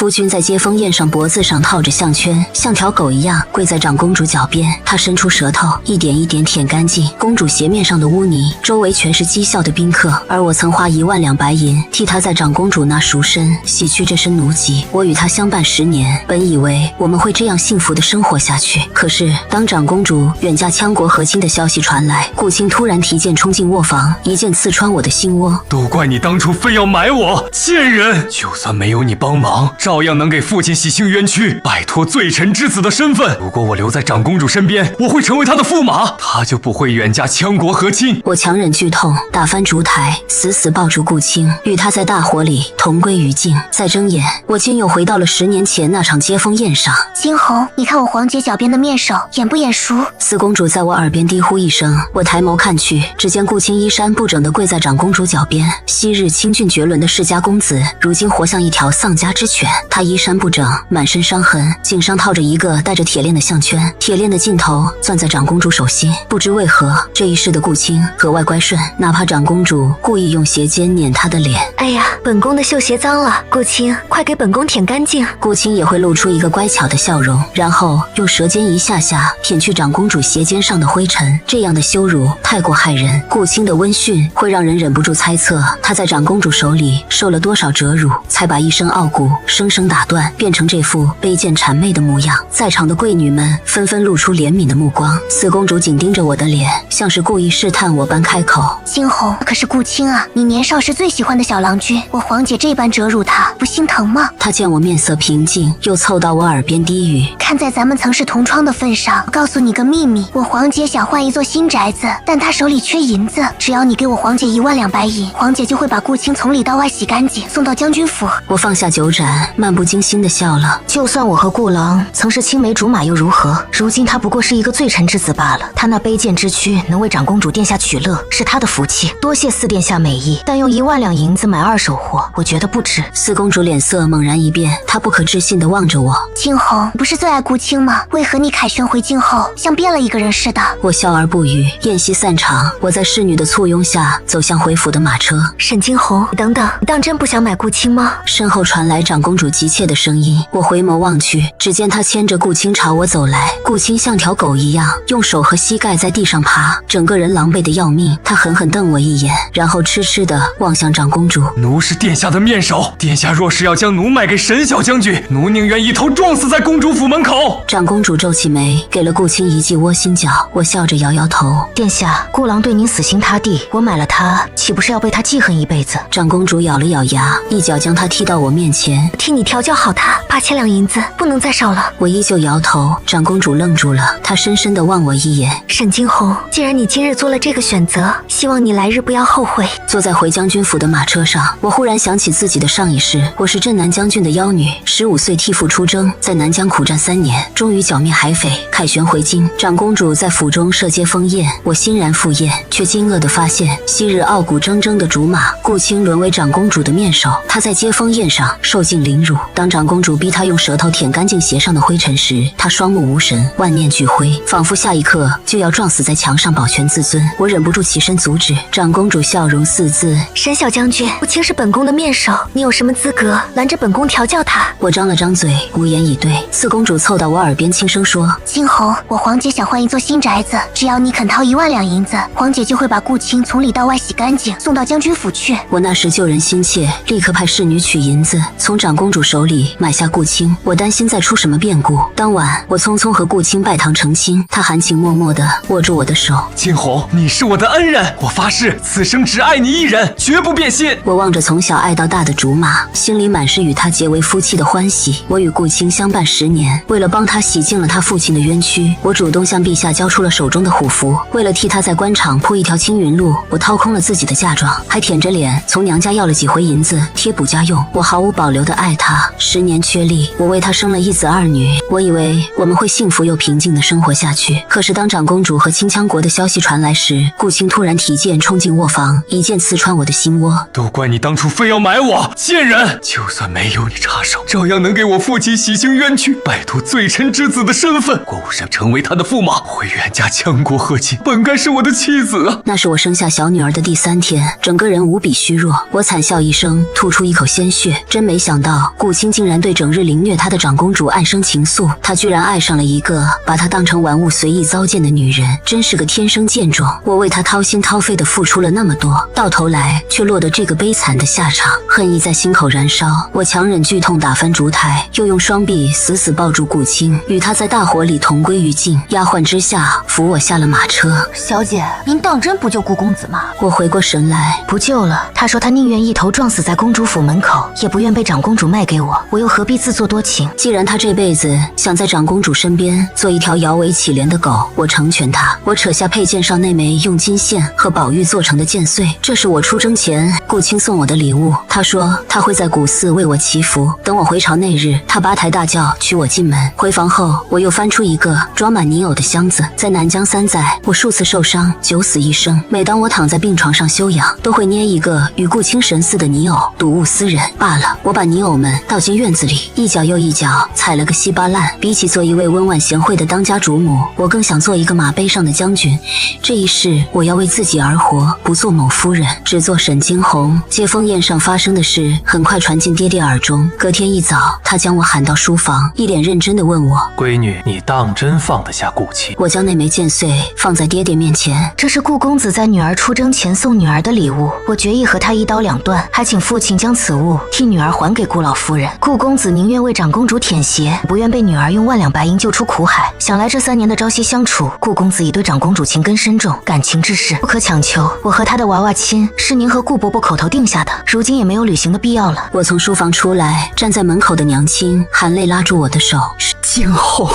夫君在接风宴上脖子上套着项圈，像条狗一样跪在长公主脚边。他伸出舌头，一点一点舔干净公主鞋面上的污泥，周围全是讥笑的宾客。而我曾花1万两白银替他在长公主那赎身，洗去这身奴籍。我与他相伴10年，本以为我们会这样幸福的生活下去。可是当长公主远嫁羌国和亲的消息传来，顾青突然提剑冲进卧房，一剑刺穿我的心窝。都怪你当初非要埋我，贱人！就算没有你帮忙，照样能给父亲洗清冤屈，摆脱罪臣之子的身份。如果我留在长公主身边，我会成为她的驸马，她就不会远嫁羌国和亲。我强忍剧痛，打翻烛台，死死抱住顾青，与他在大火里同归于尽。再睁眼，我竟又回到了10年前那场接风宴上。惊鸿，你看我皇姐脚边的面首，眼不眼熟？四公主在我耳边低呼一声，我抬眸看去，只见顾青衣衫不整地跪在长公主脚边。昔日清俊绝伦的世家公子，如今活像一条丧家之犬。他衣衫不整，满身伤痕，颈上套着一个带着铁链的项圈，铁链的尽头攥在长公主手心。不知为何，这一世的顾青格外乖顺，哪怕长公主故意用鞋尖碾她的脸。哎呀，本宫的绣鞋脏了，顾青，快给本宫舔干净。顾青也会露出一个乖巧的笑容，然后用舌尖一下下舔去长公主鞋尖上的灰尘。这样的羞辱太过骇人，顾青的温驯会让人忍不住猜测，他在长公主手里受了多少折辱，才把一身傲骨生生打断，变成这副卑贱谄媚的模样。在场的贵女们纷纷露出怜悯的目光，四公主紧盯着我的脸，像是故意试探我般开口：惊鸿，可是顾青啊，你年少时最喜欢的小郎君，我皇姐这般折辱他，不心疼吗？她见我面色平静，又凑到我耳边低语：看在咱们曾是同窗的份上，我告诉你个秘密，我皇姐想换一座新宅子，但她手里缺银子，只要你给我皇姐1万两白银，皇姐就会把顾青从里到外洗干净，送到将军府。我放下酒盏，漫不经心地笑了。就算我和顾郎曾是青梅竹马又如何？如今他不过是一个罪臣之子罢了。他那卑贱之躯能为长公主殿下取乐，是他的福气。多谢四殿下美意，但用1万两银子买二手货，我觉得不值。四公主脸色猛然一变，她不可置信地望着我。惊鸿，不是最爱顾青吗？为何你凯旋回京后，像变了一个人似的？我笑而不语。宴席散场，我在侍女的簇拥下走向回府的马车。沈惊鸿，等等，你当真不想买顾青吗？身后传来长公主急切的声音。我回眸望去，只见她牵着顾青朝我走来。顾青像条狗一样，用手和膝盖在地上爬，整个人狼狈的要命。她狠狠瞪我一眼，然后痴痴地望向长公主。奴是殿下的面首，殿下若是要将奴卖给沈小将军，奴宁愿一头撞死在公主府门口。长公主皱起眉，给了顾青一记窝心脚。我笑着摇摇头。殿下，顾郎对您死心塌地，我买了他，岂不是要被他记恨一辈子？长公主咬了咬牙，一脚将他踢到我面前。替你调教好他，8000两银子，不能再少了。我依旧摇头。长公主愣住了，她深深地望我一眼。沈惊鸿，既然你今日做了这个选择，希望你来日不要后悔。坐在回将军府的马车上，我忽然想起自己的上一世。我是镇南将军的妖女，15岁替父出征，在南疆苦战3年，终于剿灭海匪，凯旋回京。长公主在府中设接风宴，我欣然赴宴，却惊愕地发现，昔日傲骨铮铮的竹马顾青沦为长公主的面首。她在接风宴上受尽凌辱，当长公主逼她用舌头舔干净鞋上的灰尘时，她双目无神，万念俱灰，仿佛下一刻就要撞死在墙上保全自尊。我忍不住起身阻止。长公主笑容四字：沈小将军，顾青是本宫的面首，你有什么资格拦着本宫调教他？我张了张嘴，无言以对。四公主凑到我耳边轻声说：惊鸿，我皇姐想换一座新宅子，只要你肯掏1万两银子，皇姐就会把顾青从里到外洗干净，送到将军府去。我那时救人心切，立刻派侍女取银子，从长公主手里买下顾青。我担心再出什么变故。当晚，我匆匆和顾青拜堂成亲。他含情脉脉地握住我的手。惊鸿，你是我的恩人，我发誓此生只爱你一人，绝不变心。我望着从小爱到大的竹马，心里满是与他结为夫妻的欢喜。我与顾青相伴10年，为了帮他洗净了他父亲的冤屈，我主动向陛下交出了手中的虎符。为了替他在官场铺一条青云路，我掏空了自己的嫁妆，还舔着脸从娘家要了几回银子贴补家用。我毫无保留地爱他，10年缺力，我为他生了1子2女。我以为我们会幸福又平静地生活下去。可是当长公主和清羌国的消息传来时，顾青突然提剑冲进卧房，一剑刺穿我的心窝。都怪你当初非要埋我，贱人！就算没有你插手，照样能给我父亲洗清冤屈，摆脱罪臣之子的身份。顾慎成为他的驸马，会远嫁羌国和亲，本该是我的妻子啊！那是我生下小女儿的第3天，整个人无比虚弱。我惨笑一声，吐出一口鲜血。真没想到，顾青竟然对整日凌虐她的长公主暗生情愫，他居然爱上了一个把她当成玩物随意糟践的女人，真是个天生贱种。我为他掏心掏肺地付出了那么多，到头来却落得这个悲惨的下场，恨意在心口燃烧。我强忍剧痛打翻烛台，又用双臂死死抱住顾青，与他在大火里同归于尽。丫鬟之下扶我下了马车。小姐，您当真不救顾公子吗？我回过神来，不救了。他说他宁愿一头撞死在公主府门口，也不愿被长公主卖给我，我又何必自作多情？既然他这辈子想在长公主身边做一条摇尾乞怜的狗，我成全他。我扯下佩剑上那枚用金线和宝玉做成的剑穗，这是我出征前顾青送我的礼物。他说他会在古寺为我祈福，等我回朝那日，他八抬大轿娶我进门。回房后，我又翻出一个装满泥偶的箱子。在南疆3载，我数次受伤，九死一生。每当我躺在病床上休养，都会捏一个与顾青神似的泥偶，睹物思人。罢了，我把泥偶们倒进院子里，一脚又一脚踩了个稀巴烂。比起做一位温婉贤惠的当家主母，我更想做一个马背上的将军。这一世，我要为自己而活，不做某夫人，只做沈惊鸿。接风宴上发生的事很快传进爹爹耳中。隔天一早，他将我喊到书房，一脸认真地问我：闺女，你当真放得下顾青？我将那枚剑穗放在爹爹面前。这是顾公子在女儿出征前送女儿的礼物，我决意和他一刀两断，还请父亲将此物替女儿还给顾老夫人。顾公子宁愿为长公主舔鞋，不愿被女儿用万两白银救出苦海。想来这3年的朝夕相处，顾公子已对长公主情根深重，感情之事不可强求。我和他的娃娃亲是您和顾伯伯口头定下的，如今也没有履行的必要了。我从书房出来，站在门口的娘亲含泪拉住我的手。惊鸿，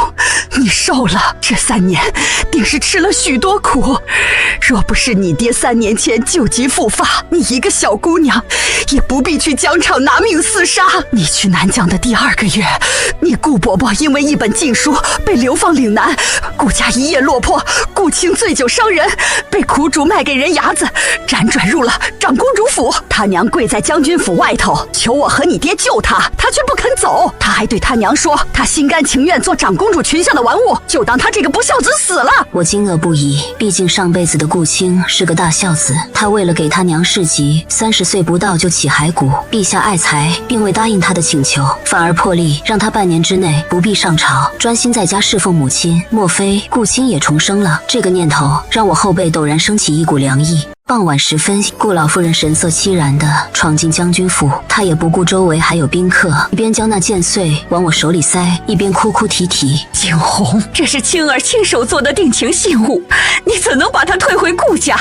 你瘦了，这3年定是吃了许多苦。若不是你爹3年前救急复发，你一个小姑娘也不必去疆场拿命厮杀。你去南疆的第2个月，你顾伯伯因为一本禁书被流放岭南，顾家一夜落魄，顾青醉酒伤人，被苦主卖给人牙子，辗转入了长公主府。他娘跪在将军府外头，求我和你爹救他，他却不肯走。他还对他娘说，他心甘情愿做长公主裙下的玩物，就当他这个不孝子死了。我惊愕不已，毕竟上辈子的顾青是个大孝子，他为了给他娘侍疾，30岁不到就起骸骨，陛下爱才，并未答应他的请求，反而破例让他半年之内不必上朝，专心在家侍奉母亲。莫非顾青也重生了？这个念头让我后背陡然升起一股凉意。傍晚时分，顾老夫人神色凄然地闯进将军府，她也不顾周围还有宾客，一边将那剑穗往我手里塞，一边哭哭啼啼。惊鸿，这是青儿亲手做的定情信物，你怎能把它退回顾家？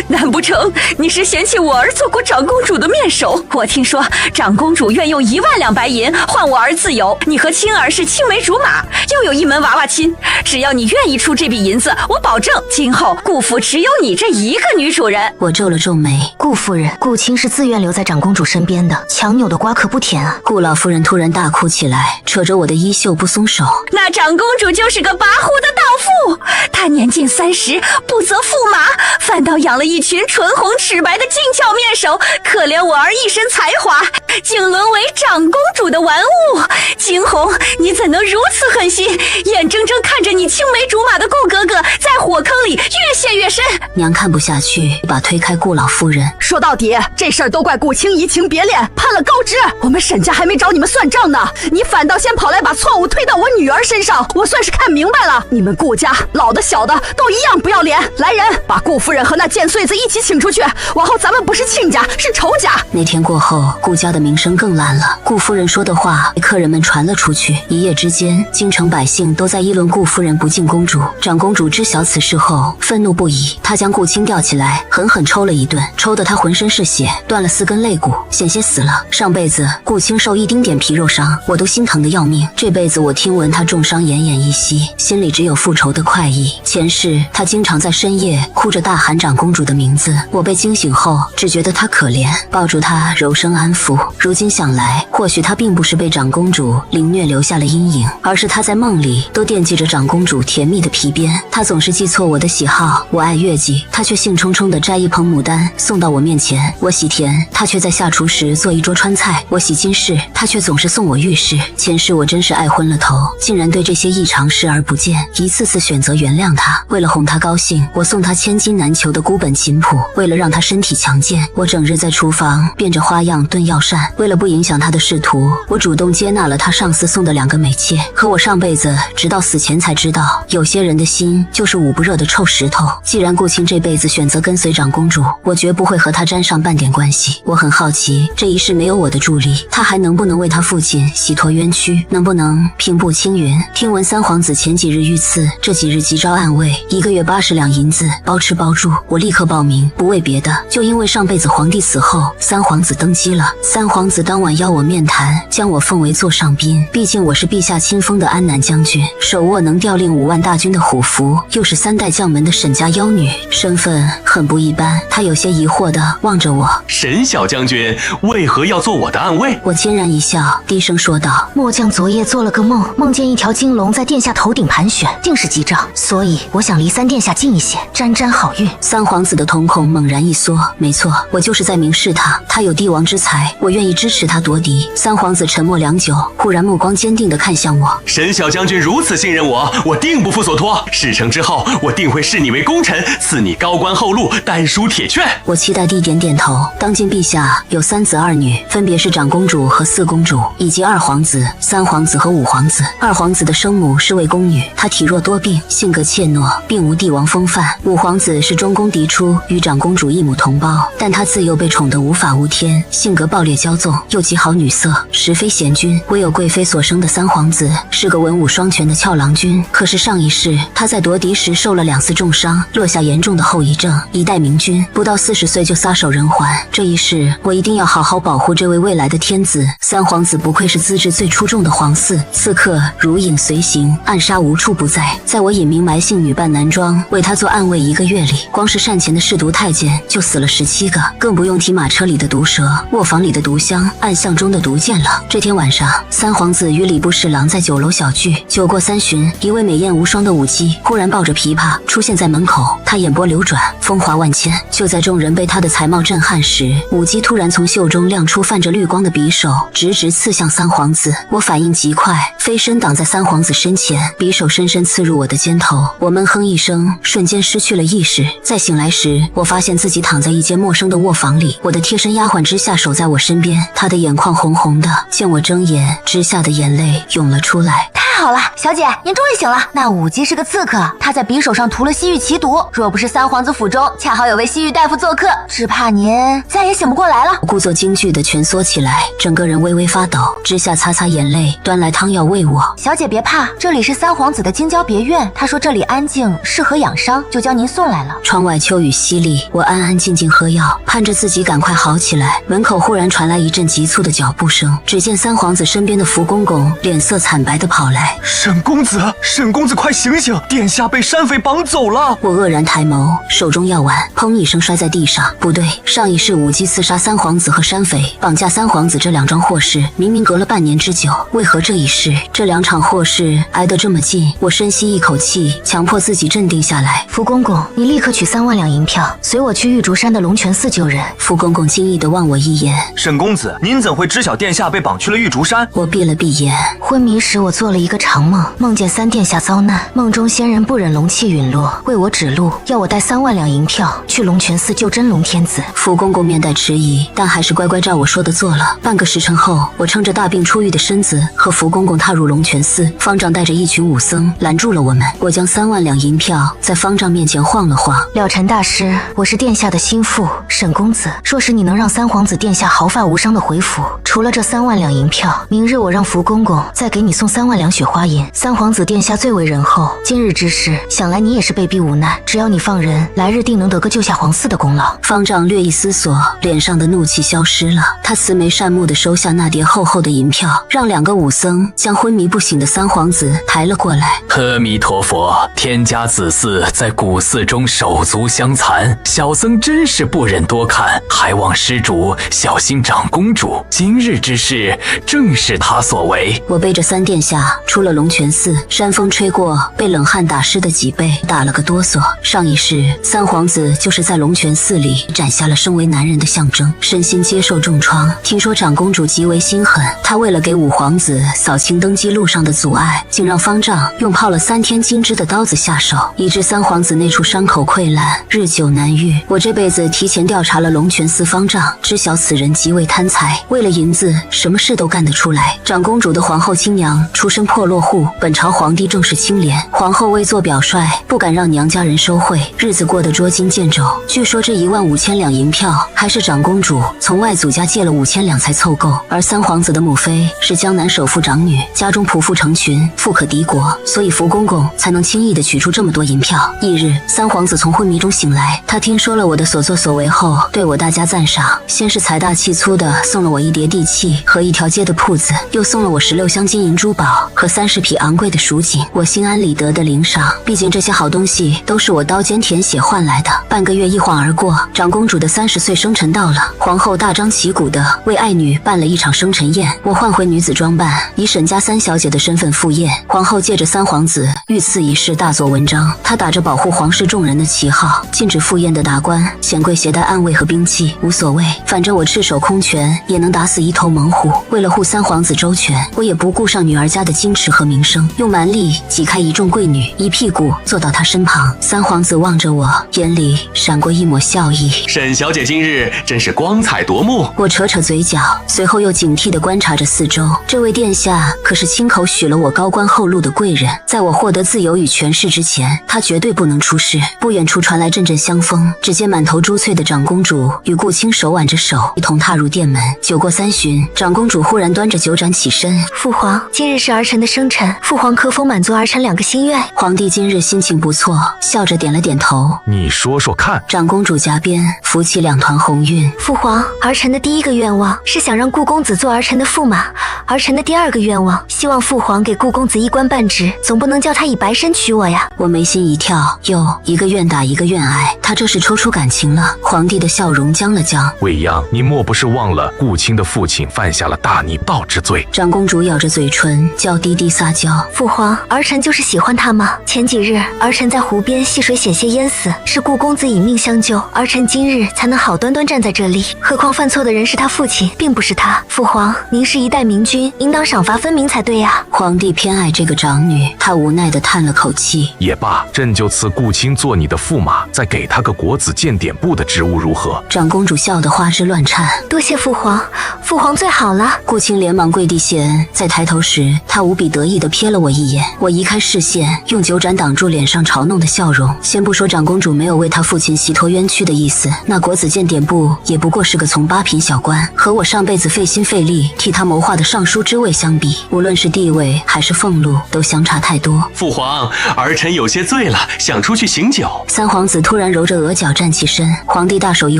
难不成你是嫌弃我儿做过长公主的面首？我听说长公主愿用1万两白银换我儿自由，你和青儿是青梅竹马，又有一门娃娃亲，只要你愿意出这笔银子，我保证今后顾府只有你这一个女主人。我皱了皱眉，顾夫人，顾青是自愿留在长公主身边的，强扭的瓜可不甜啊。顾老夫人突然大哭起来，扯着我的衣袖不松手。那长公主就是个跋扈的荡妇，她年近30，不择驸马，反倒养了一群唇红齿白的俊俏面首，可怜我儿一身才华，竟沦为长公主的玩物。惊鸿，你怎能如此狠心，眼睁睁看着你青梅竹马的顾哥哥在火坑里越陷越深？娘看不下去，一把推开顾老夫人。说到底，这事儿都怪顾青移情别恋，判了高枝。我们沈家还没找你们算账呢，你反倒先跑来把错误推到我女儿身上，我算是看明白了，你们顾家老的小的都一样不要脸。来人，把顾夫人和那贱穗子一起请出去，往后咱们不是亲家是仇家。那天过后，顾家的名声更烂了。顾夫人说的话被客人们传了出去，一夜之间，京城百姓都在议论顾夫人不敬公主。长公主知晓此事后，愤怒不已，她将顾青吊起来，狠狠抽了一顿，抽得她浑身是血，断了4根肋骨，险些死了。上辈子顾青受一丁点皮肉伤，我都心疼得要命。这辈子我听闻她重伤奄奄一息，心里只有复仇的快意。前世她经常在深夜哭着大喊长公主的名字，我被惊醒后只觉得她可怜，抱住她柔声安抚。如今想来，或许她并不是被长公主凌虐留下了阴影，而是他在梦里都惦记着长公主甜蜜的皮鞭。他总是记错我的喜好，我爱月季，他却兴冲冲地摘一捧牡丹送到我面前。我喜甜，他却在下厨时做一桌川菜。我喜金饰，他却总是送我玉饰。前世我真是爱昏了头，竟然对这些异常视而不见，一次次选择原谅他。为了哄他高兴，我送他千金难求的孤本琴谱；为了让他身体强健，我整日在厨房变着花样炖药膳；为了不影响他的仕途，我主动接纳了他上司送的2个美妾。可我上辈子直到死前才知道，有些人的心就是捂不热的臭石头。既然顾青这辈子选择跟随长公主，我绝不会和他沾上半点关系。我很好奇，这一世没有我的助力，他还能不能为他父亲洗脱冤屈，能不能平步青云？听闻三皇子前几日遇刺，这几日急招暗卫，1个月80两银子，包吃包住。我立刻报名，不为别的，就因为上辈子皇帝死后，三皇子登基了。三皇子当晚邀我面谈，将我奉为座上宾。毕竟我是陛下亲封的安南将军，手握能调令5万大军的虎符，又是3代将门的沈家妖女，身份很不一般。他有些疑惑地望着我，沈小将军为何要做我的暗卫？我嫣然一笑，低声说道：末将昨夜做了个梦，梦见一条金龙在殿下头顶盘旋，定是吉兆，所以我想离三殿下近一些，沾沾好运。三皇子的瞳孔猛然一缩，没错，我就是在明示他，他有帝王之才，我愿意支持他夺嫡。三皇子沉默良久，忽然目光坚定地看向我。沈小将军如此信任我，我定不负所托。事成之后，我定会视你为功臣，赐你高官厚禄，丹书铁券。我期待地点点头。当今陛下有3子2女，分别是长公主和4公主，以及2皇子、3皇子和5皇子。2皇子的生母是位宫女，她体弱多病，性格怯懦，并无帝王风范。5皇子是中宫嫡出，与长公主一母同胞，但他自幼被宠得无法无天，性格暴烈骄纵，又极好女色，实非贤君。唯有贵妃所生的3皇子是个文武双全的俏郎君，可是上一世他在夺嫡时受了2次重伤，落下严重的后遗症，一代明君不到40岁就撒手人寰。这一世我一定要好好保护这位未来的天子。3皇子不愧是资质最出众的皇嗣，刺客如影随形，暗杀无处不在。在我隐名埋姓女扮男装为他做暗卫1个月里，光是膳前的侍读太监就死了17个，更不用提马车里的毒蛇、卧房里的毒香、暗巷中的毒箭了。这天晚上，3皇子与礼部侍郎在酒楼小聚，酒过3巡，一位美艳无双的舞姬忽然抱着琵琶出现在门口，她眼波流转，风华万千。就在众人被她的才貌震撼时，舞姬突然从袖中亮出泛着绿光的匕首，直直刺向3皇子。我反应极快，飞身挡在3皇子身前，匕首深深刺入我的肩头。我闷哼一声，瞬间失去了意识。再醒来时，我发现自己躺在一间陌生的卧房里，我的贴身丫鬟之下守在我身边，她的眼眶红红的，见我睁眼，之下的眼泪涌了出来。太好了，小姐，您终于醒了。那舞姬是个刺客，她在匕首上涂了西域奇毒，若不是3皇子府中恰好有位西域大夫做客，只怕您再也醒不过来了。我故作惊惧地蜷缩起来，整个人微微发抖，之下擦擦眼泪，端来汤药喂我。小姐别怕，这里是3皇子的京郊别院，他说这里安静，适合养伤，就将您送来了。窗外秋雨淅沥，我安安静静喝药，盼着自己赶快好起来。门口忽然传来一阵急促的脚步声，只见3皇子身边的福公公脸色惨白地跑来。沈公子，沈公子快醒醒，殿下被山匪绑走了。我愕然抬眸，手中药丸砰一声摔在地上。不对，上一世舞姬刺杀3皇子和山匪，绑架3皇子这2桩祸事明明隔了半年之久，为何这一世这2场祸事挨得这么近？我深吸一口气，强迫自己镇定下来。福公公，你立刻取3万两银票，随我去玉竹山的龙泉寺救人。福公公惊异地望我一眼。沈公子，您怎会知晓殿下被绑去了玉竹山？我闭了闭眼。昏迷时我做了一个长梦，梦见3殿下遭难，梦中仙人不忍龙气陨落，为我指路，要我带3万两银票去龙泉寺救真龙天子。福公公面带迟疑，但还是乖乖照我说的做了。半个时辰后，我撑着大病初愈的身子和福公公踏入龙泉寺，方丈带着一群武僧拦住了我们。我将3万两银票在方丈面前晃了晃。了尘大师，我是殿下的心腹沈公子，若是你能让3皇子殿下毫发无伤的回府，除了这3万两银票，明日我让福公公再给你送3万两雪花银。三皇子殿下最为仁厚，今日之事，想来你也是被逼无奈。只要你放人，来日定能得个救下皇嗣的功劳。方丈略一思索，脸上的怒气消失了。他慈眉善目地收下那叠厚厚的银票，让2个武僧将昏迷不醒的三皇子抬了过来。阿弥陀佛，天家子嗣在古寺中手足相残，小僧真是不忍多看，还望施主小心长公主。今日之事，正是他所为。我背着三殿下出了龙泉寺，山风吹过，被冷汗打湿的脊背打了个哆嗦。上一世，三皇子就是在龙泉寺里斩下了身为男人的象征，身心接受重创。听说长公主极为心狠，她为了给五皇子扫清登基路上的阻碍，竟让方丈用泡了3天金枝的刀子下手，以致三皇子那处伤口溃烂，日久难愈。我这辈子提前调查了龙泉寺方丈，知晓此人极为贪财，为了银子什么事都干得出来。长公主的皇后亲娘出身破落户，本朝皇帝正是清廉，皇后为做表率，不敢让娘家人收贿，日子过得捉襟见肘。据说这15000两银票还是长公主从外祖家借了5000两才凑够，而三皇子的母妃是江南首富长女，家中仆妇成群，富可敌国，所以福公公才能轻易地取出这么多银票。翌日，三皇子从昏迷中醒来，他听说了我的所作所为后，对我大加赞赏，先是财大气粗地送了我1叠地契和1条街的铺子，又送了我16箱金银珠宝和30匹昂贵的蜀锦，我心安理得的领赏。毕竟这些好东西都是我刀尖舔血换来的。半个月一晃而过，长公主的30岁生辰到了，皇后大张旗鼓地为爱女办了一场生辰宴，我换回女子装扮，以沈家三小姐的身份赴宴。皇后借着三皇子遇刺一事大做文章，她打着保护皇室众人的旗号，禁止赴宴的达官显贵携带暗卫和兵器，无所谓，反正我赤手空拳也能打死1头猛虎。为了护三皇子周全，我也不顾上女儿家的矜持和名声，用蛮力挤开一众贵女，一屁股坐到她身旁。三皇子望着我，眼里闪过一抹笑意。沈小姐今日真是光彩夺目。我扯扯嘴角，随后又警惕地观察着四周。这位殿下可是亲口许了我高官厚禄的贵人，在我获得自由与权势之前，他绝对不能出事。不远处传来阵阵香风，只见满头珠翠的长公主与顾青手挽着手，一同踏入殿门。酒过3巡，长公主忽然端着酒盏起身：“父皇，今日是儿臣的生辰，父皇可否满足儿臣2个心愿？”皇帝今日心情不错，笑着点了点头。你说说看。长公主颊边浮起2团红晕。父皇，儿臣的第1个愿望是想让顾公子做儿臣的驸马，儿臣的第2个愿望，希望父皇给顾公子一官半职，总不能叫他以白身娶我呀。我眉心一跳，又一个愿打一个愿挨，他这是抽出感情了。皇帝的笑容僵了僵。未央，你莫不是忘了顾青的父亲犯下了大逆不道之罪？长公主咬着嘴唇，娇滴滴撒娇：“父皇，儿臣就是喜欢他吗？前几日儿臣在湖边戏水险些淹死，是顾公子以命相救，儿臣今日才能好端端站在这里。何况犯错的人是他父亲，并不是他。父皇，您是一代明君，应当赏罚分明才对呀。”皇帝偏爱这个长女，他无奈地叹了口气：“也罢，朕就赐顾青做你的驸马，再给他个国子监点部的职务，如何？”长公主笑得花枝乱颤：“多谢父皇，父皇最好了。”顾青连忙跪地谢恩，在抬头时，他无比得意地瞥了我一眼。我移开视线，用酒盏挡住脸上嘲弄的笑容。先不说长公主没有为他父亲洗脱冤屈的意思，那国子监点部也不过是个从8品小官，和我上辈子费心费力替他谋划的尚书之位相比，无论是地位还是俸禄，都相差太多。父皇，儿臣有些醉了，想出去醒酒。三皇子突然揉着额角站起身，皇帝大手一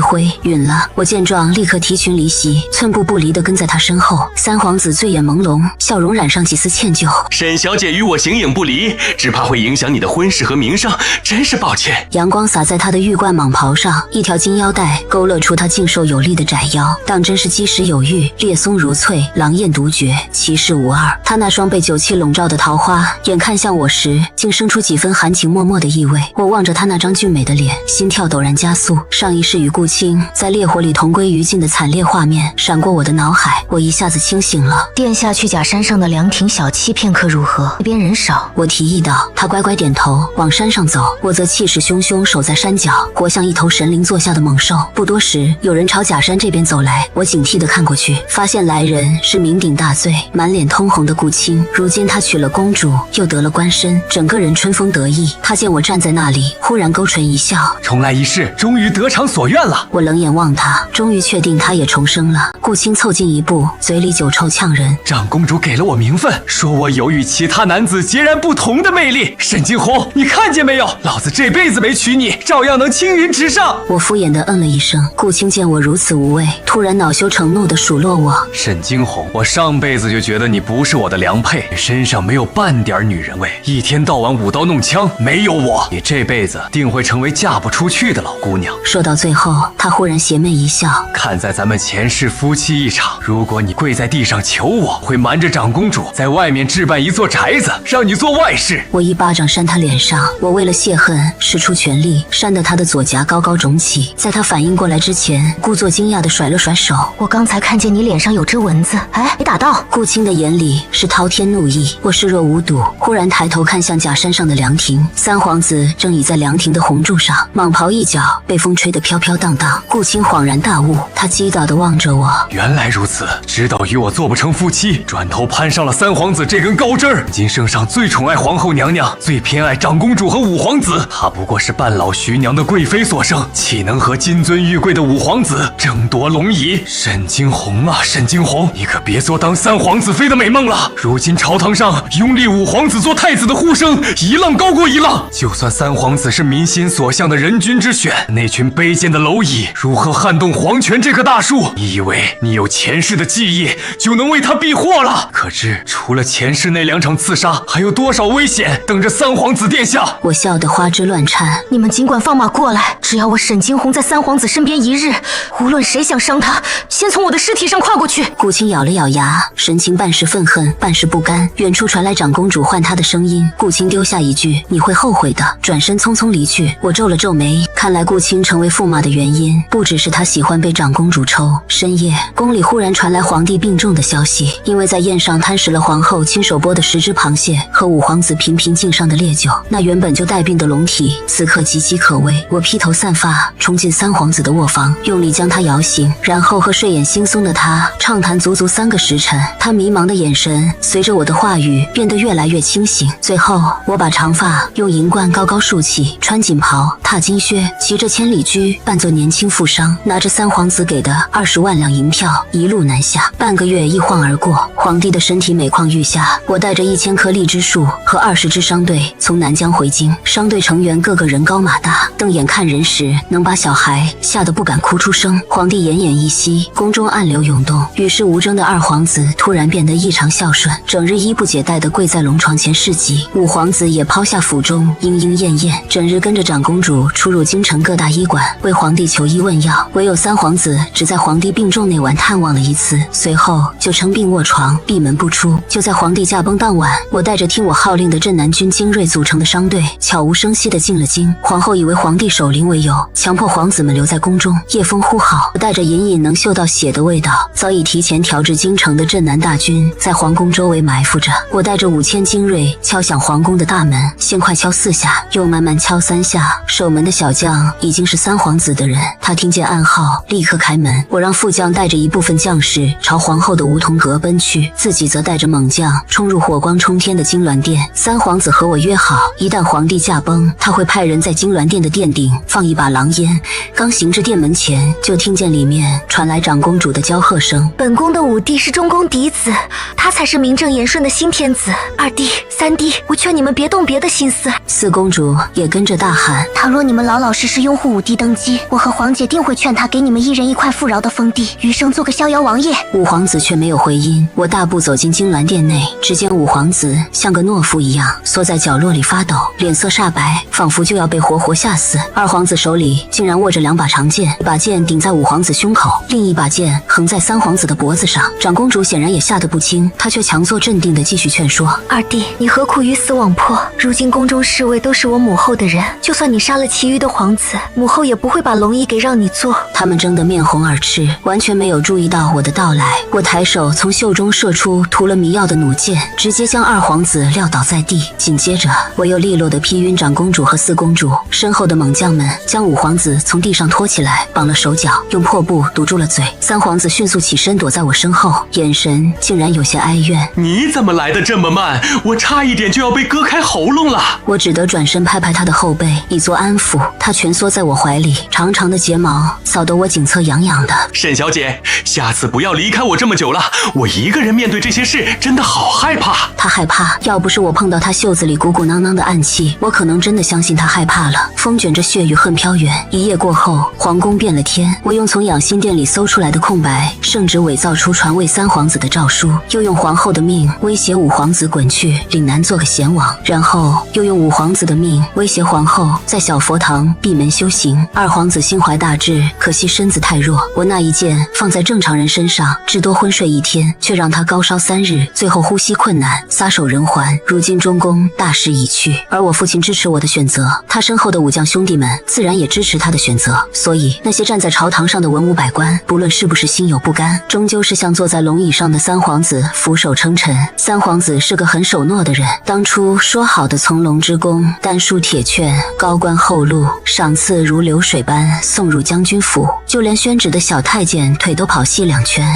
挥，允了。我见状立刻提裙离席，寸步不离地跟在他身后。三皇子醉眼朦胧，笑容染上几丝歉疚：“沈小姐与我形影不离，只怕会影响你的婚事和名声，真是抱歉。”阳光洒在他的玉冠蟒袍上，一条金腰带勾勒出他劲瘦有力的窄腰，当真是肌实有玉，烈松如翠，狼艳独绝，其势无二。他那双被酒气笼罩的桃花，眼看向我时，竟生出几分含情脉脉的意味。我望着他那张俊美的脸，心跳陡然加速。上一世与顾青在烈火里同归于尽的惨烈画面闪过我的脑海，我一下子清醒了。殿下去假山上的凉亭小憩片刻如何？那边人少。我提议道。他乖乖点头，往山上走。我则气势汹汹守在山脚，活像一头神灵坐下的猛兽。不多时，有人朝假山这边走来，我警惕地看过去，发现来人是酩酊大醉、满脸通红的顾青。如今他娶了公主，又得了官身，整个人春风得意。他见我站在那里，忽然勾唇一笑：“重来一世，终于得偿所愿了。”我冷眼望他，终于确定他也重生了。顾青凑近一步，嘴里酒臭呛人：“长公主给了我名分，说我有有与其他男子截然不同的魅力。沈惊鸿，你看见没有？老子这辈子没娶你，照样能青云直上。我敷衍地嗯了一声。顾青见我如此无畏，突然恼羞成怒地数落我。沈惊鸿，我上辈子就觉得你不是我的良配，你身上没有半点女人味，一天到晚舞刀弄枪，没有我，你这辈子定会成为嫁不出去的老姑娘。说到最后，他忽然邪魅一笑，看在咱们前世夫妻一场，如果你跪在地上求我，会瞒着长公主在外面置办一座宅子，让你做外室。我一巴掌扇他脸上，我为了泄恨，使出全力，扇得他的左颊高高肿起。在他反应过来之前，故作惊讶地甩了甩手。我刚才看见你脸上有只蚊子，哎，没打到。顾青的眼里是滔天怒意，我视若无睹，忽然抬头看向假山上的凉亭，三皇子正倚在凉亭的红柱上，蟒袍一角被风吹得飘飘荡荡。顾青恍然大悟，他击倒地望着我。原来如此，知道与我做不成夫妻，转头攀上了三皇子这根高枝儿。今圣上最宠爱皇后娘娘，最偏爱长公主和五皇子，他不过是半老徐娘的贵妃所生，岂能和金尊玉贵的五皇子争夺龙椅？沈惊鸿啊，沈惊鸿，你可别做当三皇子妃的美梦了。如今朝堂上拥立五皇子做太子的呼声一浪高过一浪，就算三皇子是民心所向的人君之选，那群卑贱的蝼蚁如何撼动皇权这棵大树？你以为你有前世的记忆就能为他避祸了？可知除了前世那2场刺杀，还有多少危险等着三皇子殿下？我笑得花枝乱颤。你们尽管放马过来，只要我沈惊鸿在三皇子身边一日，无论谁想伤他，先从我的尸体上跨过去。顾青咬了咬牙，神情半是愤恨，半是不甘。远处传来长公主唤他的声音。顾青丢下一句“你会后悔的”，转身匆匆离去。我皱了皱眉，看来顾青成为驸马的原因，不只是他喜欢被长公主抽。深夜，宫里忽然传来皇帝病重的消息，因为在宴上贪食了皇后亲手剥的10只螃蟹和五皇子频频敬上的烈酒，那原本就带病的龙体，此刻岌岌可危。我披头散发冲进三皇子的卧房，用力将他摇醒，然后和睡眼惺忪的他畅谈足足3个时辰。他迷茫的眼神随着我的话语变得越来越清醒。最后，我把长发用银冠高高竖起，穿锦袍，踏金靴，骑着千里驹，扮作年轻富商，拿着三皇子给的20万两银票，一路南下。半个月一晃而过，皇帝的身体每况愈下。我带着1000棵荔枝树和20支商队从南疆回京，商队成员个个人高马大，瞪眼看人时能把小孩吓得不敢哭出声。皇帝奄奄一息，宫中暗流涌动。与世无争的2皇子突然变得异常孝顺，整日衣不解带地跪在龙床前侍疾。5皇子也抛下府中莺莺燕燕，整日跟着长公主出入京城各大医馆，为皇帝求医问药。唯有3皇子只在皇帝病重那晚探望了一次，随后就称病卧床，闭门不出。就在皇帝驾崩当晚，我带着听我号令的镇南军精锐组成的商队，悄无声息地进了京。皇后以为皇帝守灵为由，强迫皇子们留在宫中。夜风呼号，我带着隐隐能嗅到血的味道，早已提前调至京城的镇南大军在皇宫周围埋伏着。我带着5000精锐敲响皇宫的大门，先快敲4下，又慢慢敲3下。守门的小将已经是3皇子的人，他听见暗号，立刻开门。我让副将带着一部分将士朝皇后的梧桐阁奔去，自己则带着猛将冲入火光冲天的金銮殿。3皇子和我约好，一旦皇帝驾崩，他会派人在金銮殿的殿顶放一把狼烟。刚行至殿门前，就听见里面传来长公主的娇喝声：“本宫的5弟是中宫嫡子，他才是名正言顺的新天子。2弟、3弟，我劝你们别动别的心思。4公主也跟着大喊：“倘若你们老老实实拥护5弟登基，我和皇姐定会劝他给你们1人1块富饶的封地，余生做个逍遥王爷。”5皇子却没有回音。我大步走进金銮殿内，只见5皇子像个懦夫一样缩在角落里发抖，脸色煞白，仿佛就要被活活吓死。2皇子手里竟然握着2把长剑，一把剑顶在5皇子胸口，另一把剑横在3皇子的脖子上。长公主显然也吓得不轻，她却强作镇定地继续劝说：“2弟，你何苦鱼死网破？如今宫中侍卫都是我母后的人，就算你杀了其余的皇子，母后也不会把龙衣给让你做。”他们争得面红耳赤，完全没有注意到我的到来。我抬手从袖中射出涂了迷药的弩箭，直接将2皇子撂倒在地。紧接着，我又利落地劈晕长公主和4公主。身后的猛将们将5皇子从地上拖起来，绑了手脚，用破布堵住了嘴。3皇子迅速起身躲在我身后，眼神竟然有些哀怨：“你怎么来得这么慢？我差一点就要被割开喉咙了。”我只得转身拍拍他的后背，以作安抚。他蜷缩在我怀里，长长的睫毛扫得我颈侧痒痒的。沈小姐，下次不要离开我这么久了，我一个人面对这些事真的好害怕。他害怕，要不是我碰到他袖子里鼓鼓囊囊的暗器，我可能真的相信他害怕了。风卷着血与恨飘远，一夜过后，皇宫变了天。我用从养心殿里搜出来的空白圣旨伪造出传位三皇子的诏书，又用皇后的命威胁五皇子滚去岭南做个贤王，然后又用五皇子的命威胁皇后在小佛堂闭门修行。二皇子心怀大志，可惜身子太弱，我那一剑放在正常人身上，至多昏睡一天，却让他高烧3日，最后呼吸困难，撒手人寰。如今中宫大势已去，而我父亲支持我的选择，他身后的武将兄弟们自然也支持他的选择，所以那些站在朝堂上的文武百官，不论是不是心有不甘，终究是向坐在龙椅上的三皇子俯首称臣。三皇子是个很守诺的人，当初说好的从龙之宫，丹书铁券，高官厚禄，赏赐如流水般送入将军府，就连宣旨的小太监腿都跑细2圈。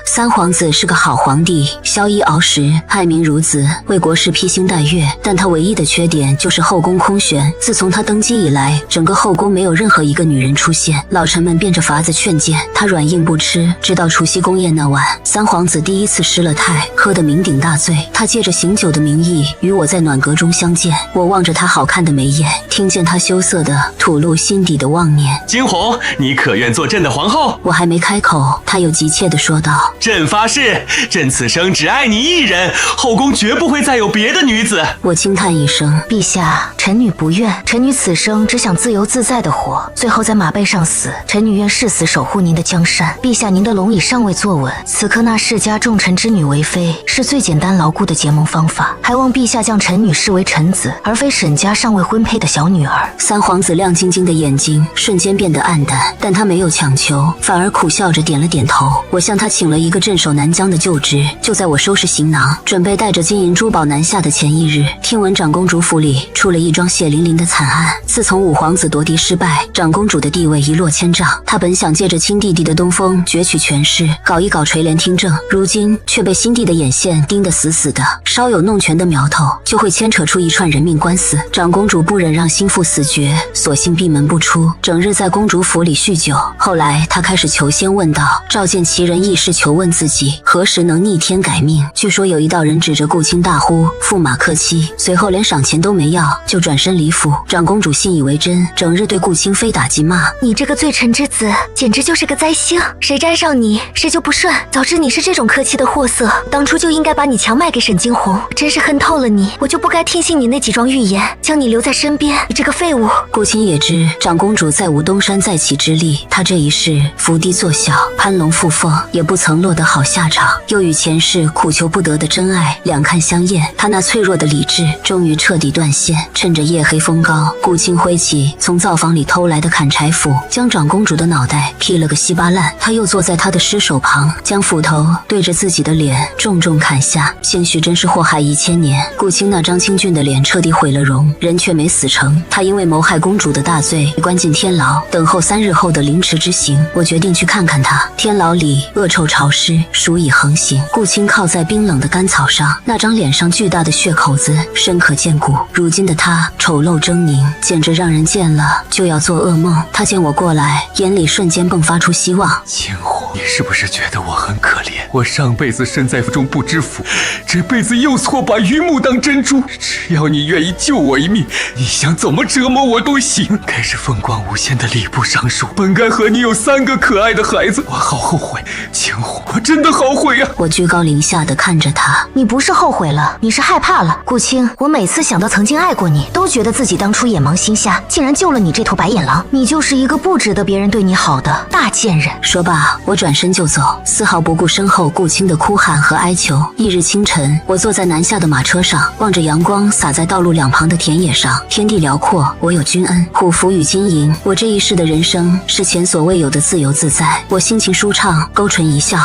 三皇子是个好皇帝，萧衣熬食，爱民如子，为国事披星戴月，但他唯一的缺点就是后宫空悬。自从他登基以来，整个后宫没有任何一个女人出现，老臣们变着法子劝谏，他软硬不吃。直到除夕宫宴那晚，三皇子第一次失了态，喝得酩酊大醉，他借着醒酒的名义与我在暖阁中相见。我望着他好看的眉眼，听见他羞涩的吐露心底的妄念。惊鸿，你可愿做朕的皇后？我还没开口，他又急切地说道：朕发誓，朕此生只爱你一人，后宫绝不会再有别的女子。我轻叹一声，陛下，臣女不愿，臣女此生只想自由自在的活，最后在马背上死。臣女愿誓死守护您的江山。陛下，您的龙椅尚未坐稳，此刻纳世家重臣之女为妃，是最简单牢固的结盟方法。还望陛下将臣女视为臣子，而非沈家尚未婚配的小女儿。三皇子亮晶晶的眼睛瞬间变得暗淡，但他没有强求，反而苦笑着点了点头。我向他请了一个镇守南疆的旧职，就在我收拾行囊，准备带着金银珠宝南下的前一日，听闻长公主府里出了一桩血淋淋的惨案。自从五皇子夺嫡失败，长公主的地位一落千丈。她本想借着亲弟弟的东风攫取权势，搞一搞垂帘听政，如今却被新帝的眼线盯得死死的，稍有弄权的苗头，就会牵扯出一串人命官司。长公主不忍让心腹死绝，索性闭门不出，整日在公主府里酗酒。后来她开始求仙问道，召见奇人异士求问自己何时能逆天改命。据说有一道人指着顾青大呼驸马克妻，随后连赏钱都没要，就转身离府。长公主信以为真，整日对顾青非打即骂：你这个罪臣之子，简直就是个灾星，谁沾上你，谁就不顺。早知你是这种客气的货色，当初就应该把你强卖给沈惊鸿。真是恨透了你，我就不该听信你那几桩预言，将你留在身边。你这个废物！顾青也知长公主再无东山再起之力，她这一世伏低作小，攀龙附凤，也不曾落得好下场。又与前世苦求不得的真爱两看相厌，她那脆弱的理智终于彻底断线。趁着夜黑风高，顾青挥起从灶房里偷来的砍柴斧，将长公主的脑袋劈了个稀巴烂。他又坐在她的尸首旁，将斧头对着自己的脸重重砍下。兴许真是祸害1000年，顾青那张清俊的脸彻底毁了容，人却没死成。他因为谋害公主的大罪被关进天牢，等候3日后的凌迟之刑。我决定去看看他。天牢里恶臭潮湿，鼠蚁横行。顾青靠在冰冷的干草上，那张脸上巨大的血口子深可见骨。如今的他丑陋狰狞，简直让人见了就要做噩梦。他见我过来，眼里瞬间迸发出希望。惊鸿，你是不是觉得我很可怜？我上辈子身在福中不知福，这辈子又错把榆木当珍珠。只要你愿意救我一命，你想怎么折磨我都行。该是风光无限的礼部尚书，本该和你有3个可爱的孩子，我好后悔。惊鸿，我真的好悔啊！我居高临下的看着他，你不是后悔了，你是害怕了。顾青，我每次想到曾经爱过你，都觉得自己当初眼盲心瞎，竟然救了你这头白眼狼。你就是一个不值得别人对你好的大贱人。说罢，我转身就走，丝毫不顾身后顾青的哭喊和哀求。翌日清晨，我坐在南下的马车上，望着阳光洒在道路两旁的田野上，天地辽阔，我有君恩，虎符与金银，我这一世的人生是前所未有的自由自在。我心情舒畅，勾唇一笑。